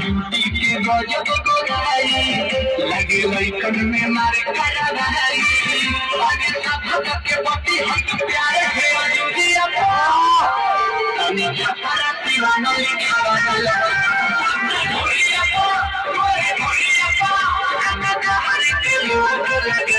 beauty के गजब गोराई लगे लइकन में मारे करा भाई आगे सब के पति हम प्यार है दुनिया तनी छपरा दीवाना लिखा वाला दुनिया हर के लोग लगे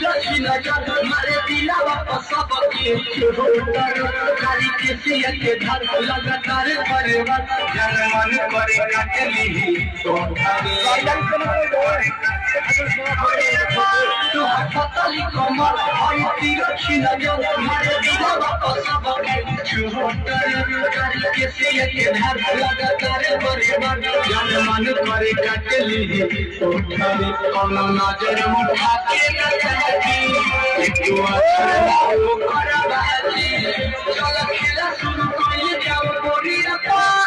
मारे दिला वापस सबके खाली किसी के घर लगातार परिवार जन मन करे काटली तो पतली कमर और तिरछी नजर मारे दिला वापस सबके खाली किसी के घर लगातार परिवार जन मन करे काटली तो कौन नजर उठा के चलो खेला शुरू कर जाओ